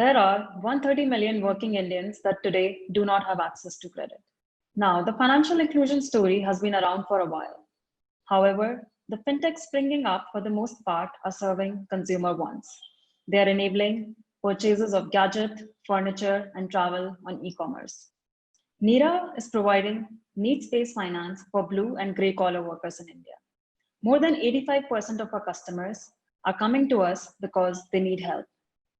There are 130 million working Indians that today do not have access to credit. Now, the financial inclusion story has been around for a while. However, the fintechs springing up for the most part are serving consumer wants. They are enabling purchases of gadget, furniture, and travel on e-commerce. Nira is providing needs-based finance for blue and gray collar workers in India. More than 85% of our customers are coming to us because they need help.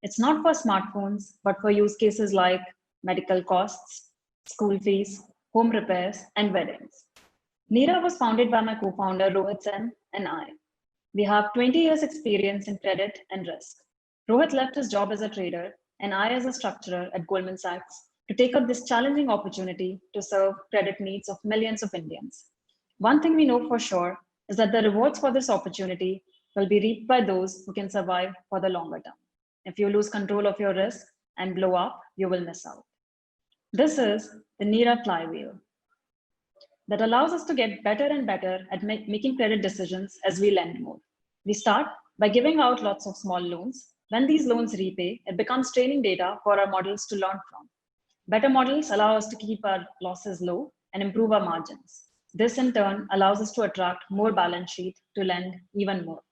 It's not for smartphones, but for use cases like medical costs, school fees, home repairs, and weddings. Nira was founded by my co-founder Rohit Sen and I. We have 20 years experience in credit and risk. Rohit left his job as a trader and I as a structurer at Goldman Sachs to take up this challenging opportunity to serve credit needs of millions of Indians. One thing we know for sure is that the rewards for this opportunity will be reaped by those who can survive for the longer term. If you lose control of your risk and blow up, you will miss out. This is the Nira flywheel that allows us to get better and better at making credit decisions as we lend more. We start by giving out lots of small loans. When these loans repay, it becomes training data for our models to learn from. Better models allow us to keep our losses low and improve our margins. This in turn allows us to attract more balance sheet to lend even more.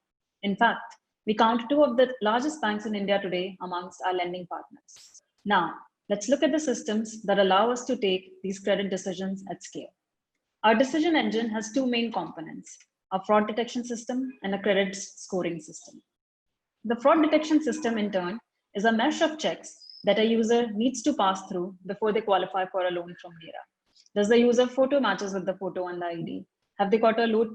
In fact, we count two of the largest banks in India today amongst our lending partners. Now, let's look at the systems that allow us to take these credit decisions at scale. Our decision engine has two main components, a fraud detection system and a credit scoring system. The fraud detection system, in turn, is a mesh of checks that a user needs to pass through before they qualify for a loan from Nira. Does the user photo matches with the photo on the ID? Have they got a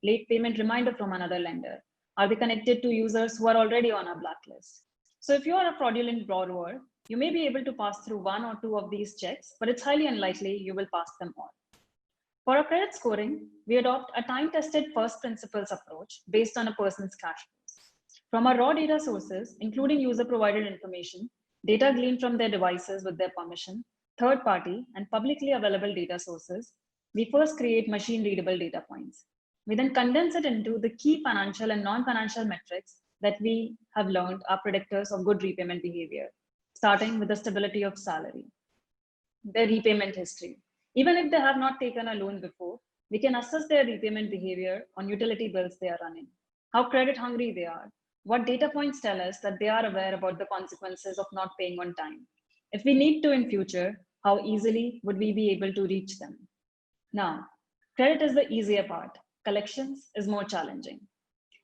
late payment reminder from another lender? Are they connected to users who are already on our blacklist? So if you are a fraudulent borrower, you may be able to pass through one or two of these checks, but it's highly unlikely you will pass them all. For our credit scoring, we adopt a time-tested first principles approach based on a person's cash flows. From our raw data sources, including user-provided information, data gleaned from their devices with their permission, third-party and publicly available data sources, we first create machine-readable data points. We then condense it into the key financial and non-financial metrics that we have learned are predictors of good repayment behavior, starting with the stability of salary, their repayment history. Even if they have not taken a loan before, we can assess their repayment behavior on utility bills they are running, how credit hungry they are, what data points tell us that they are aware about the consequences of not paying on time. If we need to in future, how easily would we be able to reach them? Now, credit is the easier part. Collections is more challenging.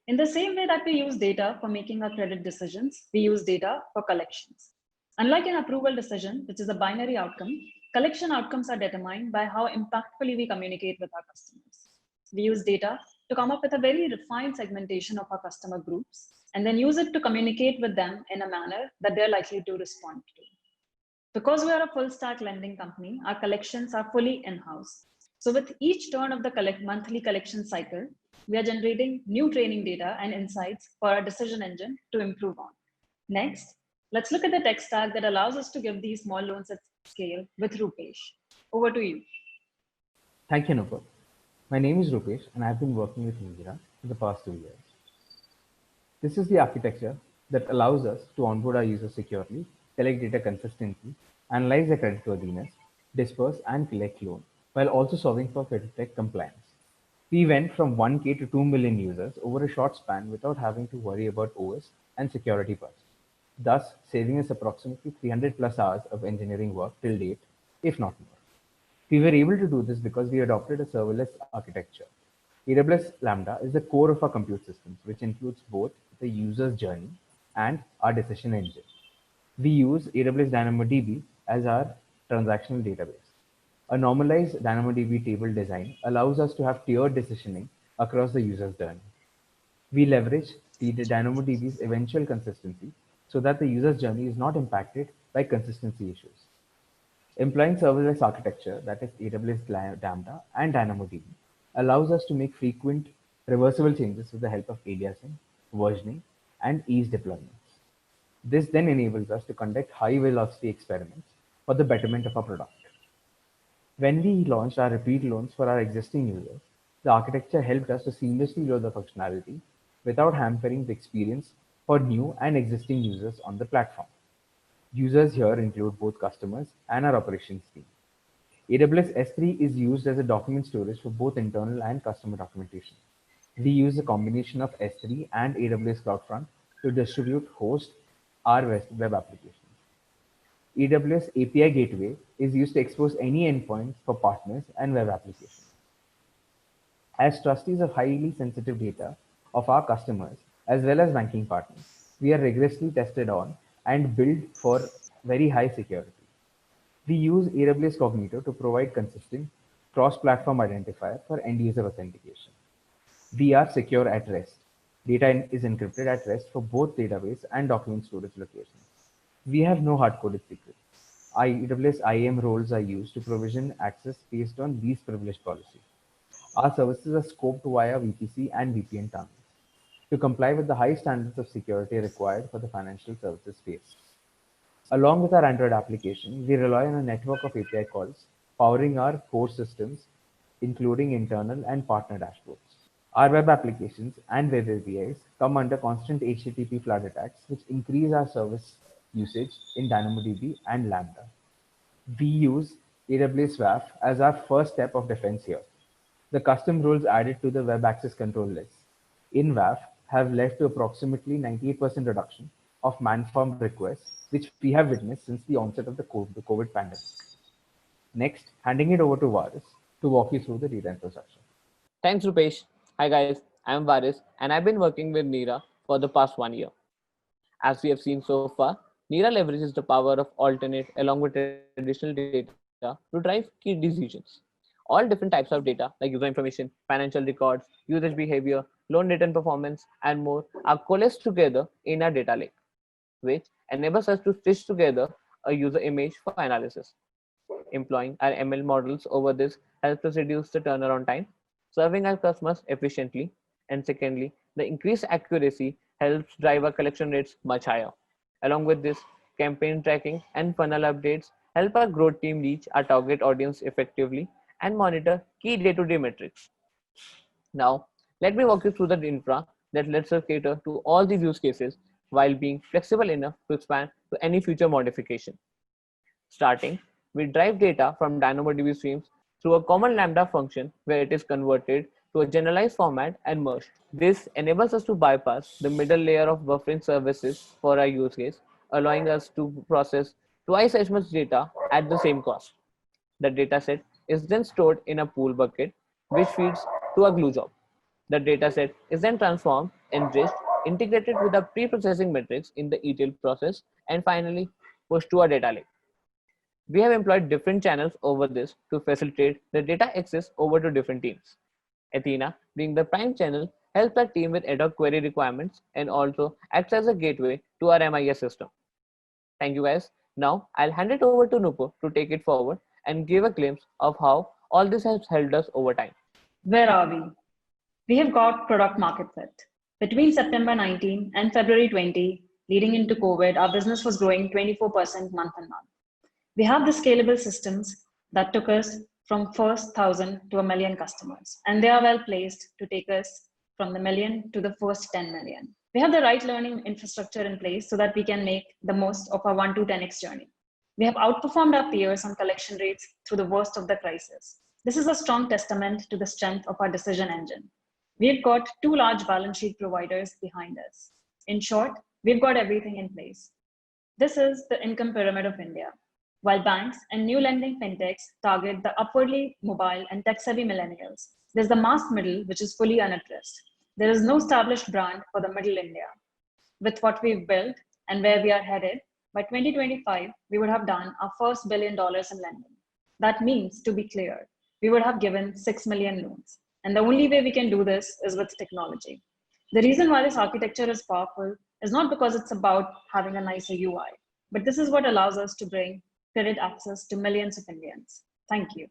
In the same way that we use data for making our credit decisions, we use data for collections. Unlike an approval decision, which is a binary outcome, collection outcomes are determined by how impactfully we communicate with our customers. We use data to come up with a very refined segmentation of our customer groups and then use it to communicate with them in a manner that they're likely to respond to. Because we are a full stack lending company, our collections are fully in-house. So with each turn of the monthly collection cycle, we are generating new training data and insights for our decision engine to improve on. Next, let's look at the tech stack that allows us to give these small loans at scale with Rupesh. Over to you. Thank you, Nupur. My name is Rupesh and I've been working with Nira for the past 2 years. This is the architecture that allows us to onboard our users securely, collect data consistently, analyze their creditworthiness, disperse and collect loan, while also solving for tech compliance. We went from 1K to 2 million users over a short span without having to worry about OS and security parts, thus saving us approximately 300 plus hours of engineering work till date, if not more. We were able to do this because we adopted a serverless architecture. AWS Lambda is the core of our compute systems, which includes both the user's journey and our decision engine. We use AWS DynamoDB as our transactional database. A normalized DynamoDB table design allows us to have tiered decisioning across the user's journey. We leverage the DynamoDB's eventual consistency so that the user's journey is not impacted by consistency issues. Employing serverless architecture, that is AWS Lambda and DynamoDB, allows us to make frequent reversible changes with the help of aliasing, versioning, and ease deployments. This then enables us to conduct high-velocity experiments for the betterment of our product. When we launched our repeat loans for our existing users, the architecture helped us to seamlessly load the functionality without hampering the experience for new and existing users on the platform. Users here include both customers and our operations team. AWS S3 is used as a document storage for both internal and customer documentation. We use a combination of S3 and AWS CloudFront to distribute host our web applications. AWS API Gateway is used to expose any endpoints for partners and web applications. As trustees of highly sensitive data of our customers as well as banking partners, we are rigorously tested on and built for very high security. We use AWS Cognito to provide consistent cross-platform identifier for end-user authentication. We are secure at rest. Data is encrypted at rest for both database and document storage locations. We have no hard-coded secrets. AWS IAM roles are used to provision access based on least privilege policy. Our services are scoped via VPC and VPN tunnels to comply with the high standards of security required for the financial services space. Along with our Android application, we rely on a network of API calls powering our core systems, including internal and partner dashboards. Our web applications and web APIs come under constant HTTP flood attacks, which increase our service usage in DynamoDB and Lambda. We use AWS WAF as our first step of defense here. The custom rules added to the web access control list in WAF have led to approximately 98% reduction of man-farm requests, which we have witnessed since the onset of the COVID pandemic. Next, handing it over to Varis to walk you through the data infrastructure. Thanks, Rupesh. Hi guys, I'm Varis and I've been working with Neera for the past 1 year. As we have seen so far, Neera leverages the power of alternate along with traditional data to drive key decisions. All different types of data like user information, financial records, usage behavior, loan return performance, and more are coalesced together in our data lake, which enables us to stitch together a user image for analysis. Employing our ML models over this helps us reduce the turnaround time, serving our customers efficiently, and secondly, the increased accuracy helps drive our collection rates much higher. Along with this, campaign tracking and funnel updates help our growth team reach our target audience effectively and monitor key day-to-day metrics. Now, let me walk you through the infra that lets us cater to all these use cases while being flexible enough to expand to any future modification. Starting, we drive data from DynamoDB streams through a common Lambda function where it is converted to a generalized format and merged. This enables us to bypass the middle layer of buffering services for our use case, allowing us to process twice as much data at the same cost. The dataset is then stored in a pool bucket, which feeds to a glue job. The dataset is then transformed, enriched, integrated with the pre-processing metrics in the ETL process, and finally pushed to our data lake. We have employed different channels over this to facilitate the data access over to different teams. Athena, being the prime channel, helps our team with ad hoc query requirements and also acts as a gateway to our MIS system. Thank you guys. Now I'll hand it over to Nupur to take it forward and give a glimpse of how all this has helped us over time. Where are we? We have got product market fit. Between September 19 and February 20, leading into COVID, our business was growing 24% month on month. We have the scalable systems that took us from first 1,000 to a million customers, and they are well placed to take us from the million to the first 10 million. We have the right learning infrastructure in place so that we can make the most of our 1 to 10x journey. We have outperformed our peers on collection rates through the worst of the crisis. This is a strong testament to the strength of our decision engine. We've got 2 large balance sheet providers behind us. In short, we've got everything in place. This is the income pyramid of India. While banks and new lending fintechs target the upwardly mobile and tech-savvy millennials, there's the mass middle, which is fully unaddressed. There is no established brand for the middle India. With what we've built and where we are headed, by 2025, we would have done our first $1 billion in lending. That means, to be clear, we would have given 6 million loans. And the only way we can do this is with technology. The reason why this architecture is powerful is not because it's about having a nicer UI, but this is what allows us to bring credit access to millions of Indians. Thank you.